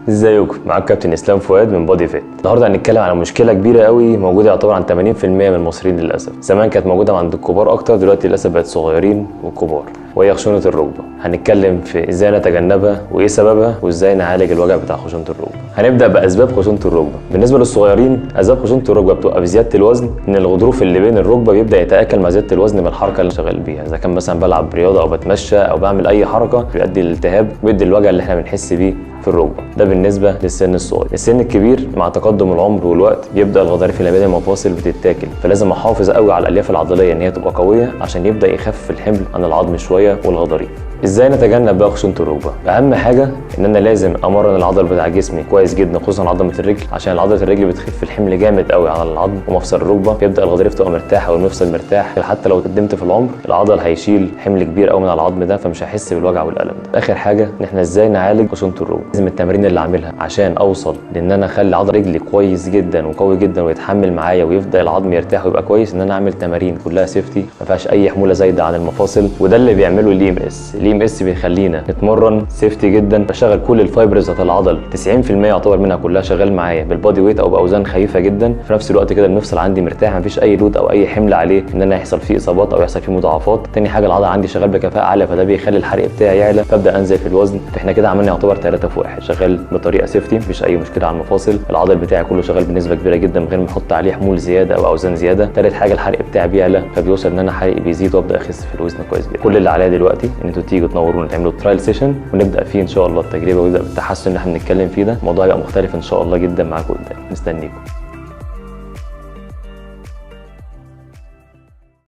ازيكم؟ معاكم كابتن اسلام فؤاد من بودي فيت. النهارده هنتكلم على مشكله كبيره قوي موجوده يعتبر عند 80% من المصريين للاسف. زمان كانت موجوده عند الكبار اكتر، دلوقتي للاسف بقت صغيرين وكبار، وهي خشونه الركبه. هنتكلم في ازاي نتجنبها وايه سببها وازاي نعالج الوجع بتاع خشونه الركبه. هنبدا باسباب خشونه الركبه. بالنسبه للصغيرين، اسباب خشونه الركبه بتبقى بزياده الوزن، ان الغضروف اللي بين الركبه بيبدا يتاكل مع زياده الوزن من الحركه اللي شغال بيها، اذا كان مثلا بلعب رياضه او بتمشى او بعمل اي حركه بيؤدي للالتهاب ويؤدي الوجع اللي احنا بنحس بيه في الركبه. ده بالنسبه للسن الصغير. السن الكبير مع تقدم العمر والوقت بيبدا الغضاريف اللي بين المفاصل بتتاكل، فلازم احافظ قوي على الالياف العضليه ان هي تبقى قويه عشان يبدا يخفف الحمل عن العظم شويه والغضاريف. ازاي نتجنب بقى خشونه الركبه؟ اهم حاجه ان انا لازم امرن العضل بتاع جسمي كويس جدا، خصوصا عضله الرجل، عشان عضله الرجل بتخف الحمل جامد قوي على العظم ومفصل الركبه، بيبدا الغضاريف تبقى مرتاحه والمفصل مرتاح. حتى لو قدمت في العمر العضل هيشيل حمل كبير قوي من على العظم ده، فمش هيحس بالوجع والالم ده. اخر حاجه ان احنا ازاي نعالج خشونه الركبه. لازم التمارين اللي اعملها عشان اوصل لان انا اخلي عضل رجلي كويس جدا وقوي جدا ويتحمل معايا ويبدا العظم يرتاح ويبقى كويس، ان انا اعمل تمارين كلها سيفتي ما فيهاش اي حموله زايده عن المفاصل. وده اللي بيعمله الام اس. الام اس بيخلينا نتمرن سيفتي جدا، بشغل كل الفايبرز بتاعت العضل 90% يعتبر منها كلها شغال معايا بالبادي ويت او باوزان خفيفه جدا. في نفس الوقت كده المفصل عندي مرتاح، مفيش اي لود او اي حمل عليه ان انا يحصل فيه اصابات او يحصل فيه مضاعفات. تاني حاجه العضله عندي شغال بكفاءه عاليه، فده بيخلي الحرق بتاعي يعلى فابدا انزل في الوزن. فاحنا كده عملنا يعتبر 3 في 1، شغال بطريقه سيفتي مفيش اي مشكله على المفاصل، العضل بتاعي كله شغال بنسبه كبيره جدا من غير ما احط عليه حمول زياده او اوزان زياده. تالت حاجه الحرق بتاعي بيعلى، فبيوصل ان انا حرقي بيزيد وابدا اخس في الوزن كويس جدا. كل اللي عليا دلوقتي ان انتوا تيجوا تنورونا تعملوا ترايل سيشن ونبدا فيه ان شاء الله التجربه، ويبدا بالتحسن اللي احنا بنتكلم فيه ده. الموضوع هيبقى مختلف ان شاء الله جدا معاكم قدام. مستنيكم.